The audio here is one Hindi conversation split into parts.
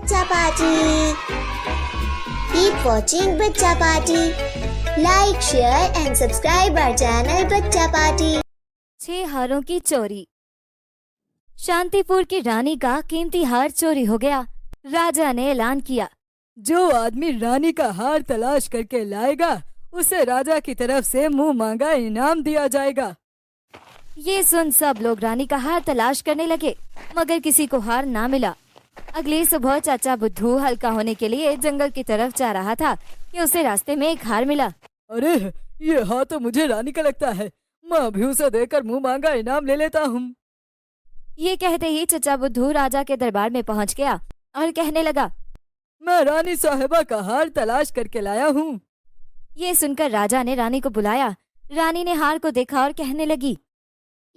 बच्चा पार्टी। Keep watching बच्चा party. Like, share and subscribe our channel बच्चा पार्टी। 6 हारों की चोरी। शांतिपुर की रानी का कीमती हार चोरी हो गया। राजा ने ऐलान किया, जो आदमी रानी का हार तलाश करके लाएगा उसे राजा की तरफ से मुंह मांगा इनाम दिया जाएगा। ये सुन सब लोग रानी का हार तलाश करने लगे, मगर किसी को हार ना मिला। अगली सुबह चाचा बुद्धू हल्का होने के लिए जंगल की तरफ जा रहा था कि उसे रास्ते में एक हार मिला। अरे ये हार तो मुझे रानी का लगता है, मैं अभी उसे देकर मुंह मांगा इनाम ले लेता हूँ। ये कहते ही चाचा बुद्धू राजा के दरबार में पहुँच गया और कहने लगा, मैं रानी साहिबा का हार तलाश करके लाया हूँ। ये सुनकर राजा ने रानी को बुलाया। रानी ने हार को देखा और कहने लगी,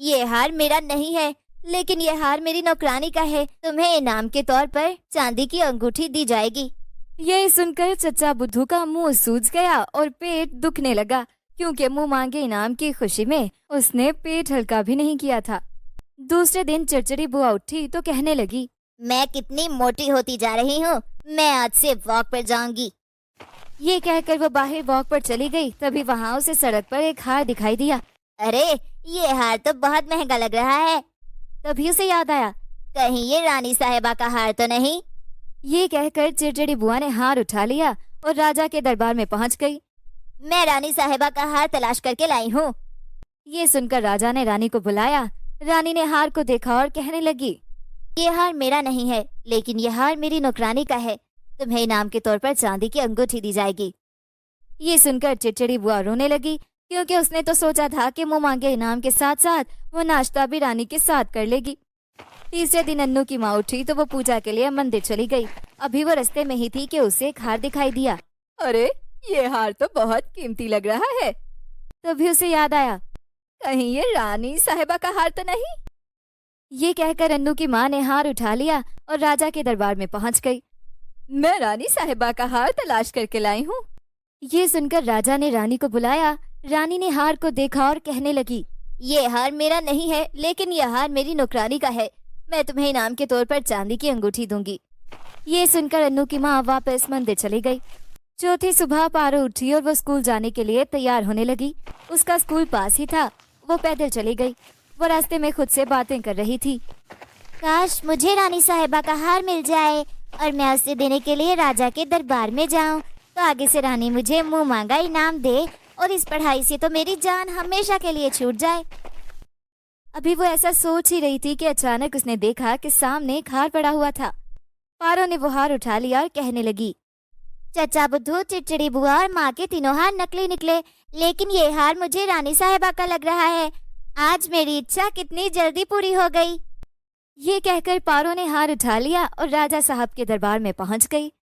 ये हार मेरा नहीं है, लेकिन ये हार मेरी नौकरानी का है। तुम्हें इनाम के तौर पर चांदी की अंगूठी दी जाएगी। ये सुनकर चचा बुद्धू का मुंह सूज गया और पेट दुखने लगा, क्योंकि मुंह मांगे इनाम की खुशी में उसने पेट हल्का भी नहीं किया था। दूसरे दिन चिड़चिड़ी बुआ उठी तो कहने लगी, मैं कितनी मोटी होती जा रही हूँ, मैं आज से वॉक पर जाऊंगी। ये कहकर वो बाहर वॉक पर चली गई। तभी वहाँ उसे सड़क पर एक हार दिखाई दिया। अरे ये हार तो बहुत महंगा लग रहा है। तभी उसे याद आया, कहीं ये रानी साहिबा का हार तो नहीं। ये कहकर चिड़चिड़ी बुआ ने हार उठा लिया और राजा के दरबार में पहुँच गई। मैं रानी साहिबा का हार तलाश करके लाई हूँ। ये सुनकर राजा ने रानी को बुलाया। रानी ने हार को देखा और कहने लगी, ये हार मेरा नहीं है, लेकिन ये हार मेरी नौकरानी का है। तुम्हें इनाम के तौर पर चांदी की अंगूठी दी जाएगी। ये सुनकर चिड़चिड़ी बुआ रोने लगी, क्योंकि उसने तो सोचा था कि मुंह मांगे इनाम के साथ साथ वो नाश्ता भी रानी के साथ कर लेगी। तीसरे दिन अन्नू की माँ उठी तो वो पूजा के लिए मंदिर चली गई। अभी वो रास्ते में ही थी कि उसे एक हार दिखाई दिया। अरे ये हार तो बहुत कीमती लग रहा है। तभी उसे याद आया, कहीं ये रानी साहिबा का हार तो नहीं। ये कहकर अन्नू की माँ ने हार उठा लिया और राजा के दरबार में पहुंच गई। मैं रानी साहिबा का हार तलाश करके लाई हूँ। ये सुनकर राजा ने रानी को बुलाया। रानी ने हार को देखा और कहने लगी, ये हार मेरा नहीं है, लेकिन यह हार मेरी नौकरानी का है। मैं तुम्हें इनाम के तौर पर चांदी की अंगूठी दूंगी। ये सुनकर अन्नू की माँ वापस मंदिर चली गई। चौथी सुबह पारो उठी और वो स्कूल जाने के लिए तैयार होने लगी। उसका स्कूल पास ही था। वो पैदल चली गई। वो रास्ते में खुद से बातें कर रही थी। काश मुझे रानी साहिबा का हार मिल जाए और मैं उसे देने के लिए राजा के दरबार में जाऊं, तो आगे से रानी मुझे मुंह मांगा इनाम दे और इस पढ़ाई से तो मेरी जान हमेशा के लिए छूट जाए। अभी वो ऐसा सोच ही रही थी कि अचानक उसने देखा कि सामने एक हार पड़ा हुआ था। पारो ने वो हार उठा लिया और कहने लगी, चचा बुद्धू, चिड़चिड़ी बुआ और माँ के तीनों हार नकली निकले, लेकिन ये हार मुझे रानी साहिबा का लग रहा है। आज मेरी इच्छा कितनी जल्दी पूरी हो गई। ये कहकर पारो ने हार उठा लिया और राजा साहब के दरबार में पहुंच गई।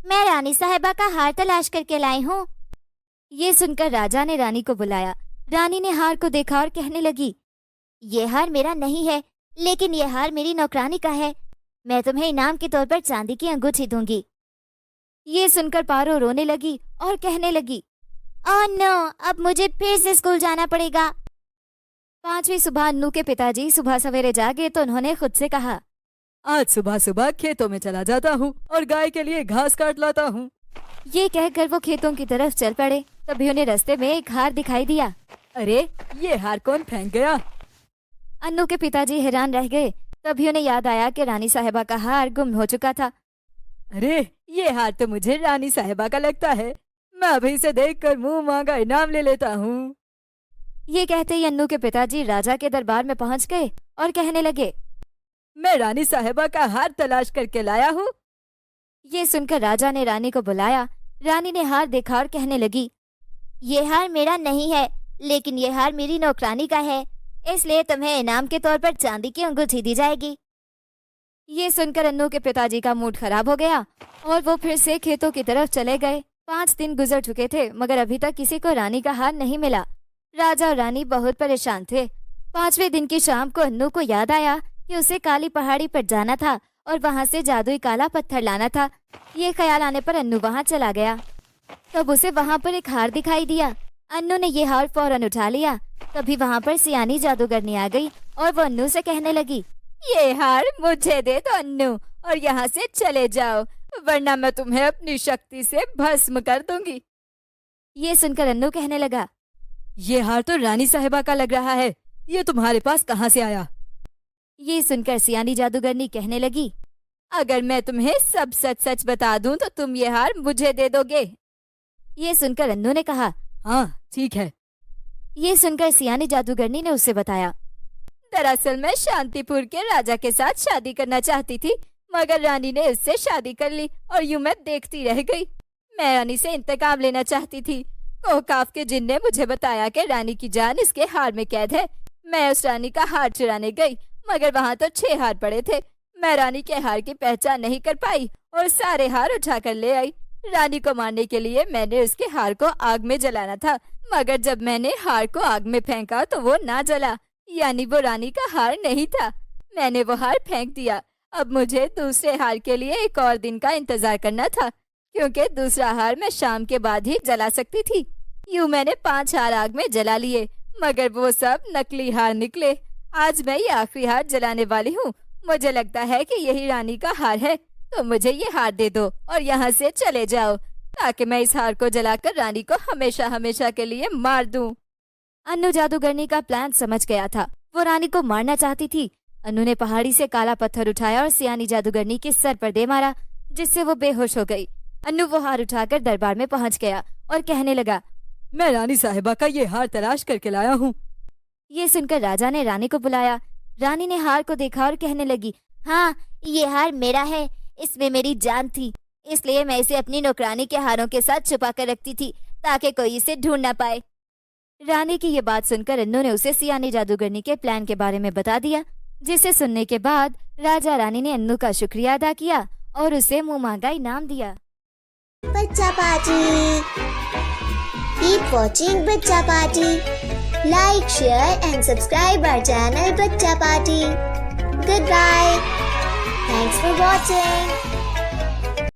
मैं रानी साहिबा का हार तलाश करके लाई हूँ। ये सुनकर राजा ने रानी को बुलाया। रानी ने हार को देखा और कहने लगी, ये हार मेरा नहीं है, लेकिन ये हार मेरी नौकरानी का है। मैं तुम्हें इनाम के तौर पर चांदी की अंगूठी दूंगी। ये सुनकर पारो रोने लगी और कहने लगी, ओह नो, अब मुझे फिर से स्कूल जाना पड़ेगा। 5वीं सुबह अन्नू के पिताजी सुबह सवेरे जागे तो उन्होंने खुद से कहा, आज सुबह सुबह खेतों में चला जाता हूँ और गाय के लिए घास काट लाता हूँ। ये कहकर वो खेतों की तरफ चल पड़े। तभी उन्हें रास्ते में एक हार दिखाई दिया। अरे ये हार कौन फेंक गया? अन्नू के पिताजी हैरान रह गए। तभी उन्हें याद आया कि रानी साहिबा का हार गुम हो चुका था। अरे ये हार तो मुझे रानी साहिबा का लगता है, मैं अभी इसे देखकर मुंह मांगा इनाम ले लेता हूँ। ये कहते ही अन्नू के पिताजी राजा के दरबार में पहुंच गए और कहने लगे, मैं रानी साहिबा का हार तलाश करके लाया हूँ। ये सुनकर राजा ने रानी को बुलाया। रानी ने हार देखा और कहने लगी, ये हार मेरा नहीं है, लेकिन ये हार मेरी नौकरानी का है, इसलिए तुम्हें इनाम के तौर पर चांदी की अंगूठी दी जाएगी। ये सुनकर अन्नू के पिताजी का मूड खराब हो गया और वो फिर से खेतों की तरफ चले गए। 5 दिन गुजर चुके थे, मगर अभी तक किसी को रानी का हार नहीं मिला। राजा और रानी बहुत परेशान थे। 5वें दिन की शाम को अन्नू को याद आया कि उसे काली पहाड़ी पर जाना था और वहाँ से जादुई काला पत्थर लाना था। ये ख्याल आने पर अन्नू वहाँ चला गया। तब उसे वहाँ पर एक हार दिखाई दिया। अन्नू ने ये हार फौरन उठा लिया। तभी वहाँ पर सियानी जादूगरनी आ गई और वो अन्नू से कहने लगी, ये हार मुझे दे दो अन्नू, और यहाँ से चले जाओ, वरना मैं तुम्हें अपनी शक्ति से भस्म कर दूंगी। ये सुनकर अन्नू कहने लगा, ये हार तो रानी साहिबा का लग रहा है, ये तुम्हारे पास कहाँ से आया? ये सुनकर सियानी जादूगरनी कहने लगी, अगर मैं तुम्हें सब सच सच बता दूं तो तुम ये हार मुझे दे दोगे। ये सुनकर अन्नू ने कहा, हाँ ठीक है। ये सुनकर सियानी जादूगरनी ने उसे बताया, दरअसल मैं शांतिपुर के राजा के साथ शादी करना चाहती थी, मगर रानी ने उससे शादी कर ली और यूं मैं देखती रह गई। मैं रानी से इंतकाम लेना चाहती थी। कोहकाफ के जिन ने मुझे बताया कि रानी की जान इसके हार में कैद है। मैं उस रानी का हार चुराने गई, मगर वहाँ तो 6 हार पड़े थे। मैं रानी के हार की पहचान नहीं कर पाई और सारे हार उठा कर ले आई। रानी को मारने के लिए मैंने उसके हार को आग में जलाना था, मगर जब मैंने हार को आग में फेंका तो वो ना जला, यानी वो रानी का हार नहीं था। मैंने वो हार फेंक दिया। अब मुझे दूसरे हार के लिए एक और दिन का इंतजार करना था, क्योंकि दूसरा हार मैं शाम के बाद ही जला सकती थी। यूं मैंने 5 हार आग में जला लिए, मगर वो सब नकली हार निकले। आज मैं ये आखिरी हार जलाने वाली हूँ। मुझे लगता है कि यही रानी का हार है, तो मुझे ये हार दे दो और यहाँ से चले जाओ, ताकि मैं इस हार को जलाकर रानी को हमेशा हमेशा के लिए मार दूं। अन्नू जादूगरनी का प्लान समझ गया था। वो रानी को मारना चाहती थी। अन्नू ने पहाड़ी से काला पत्थर उठाया और सियानी जादूगरनी के सर पर दे मारा, जिससे वो बेहोश हो गई। अन्नू वो हार उठाकर दरबार में पहुंच गया और कहने लगा, मैं रानी साहिबा का ये हार तलाश करके लाया हूँ। ये सुनकर राजा ने रानी को बुलाया। रानी ने हार को देखा और कहने लगी, हाँ ये हार मेरा है, इसमें मेरी जान थी, इसलिए मैं इसे अपनी नौकरानी के हारों के साथ छुपा कर रखती थी, ताकि कोई इसे ढूंढ ना पाए। रानी की ये बात सुनकर अन्नू ने उसे सियानी जादूगरनी के प्लान के बारे में बता दिया, जिसे सुनने के बाद राजा रानी ने अन्नू का शुक्रिया अदा किया और उसे मुंह मांगा इनाम दिया। बच्चा party. Keep watching Bachcha Party. Like, share and subscribe our channel Bachcha Party. Goodbye. Thanks for watching.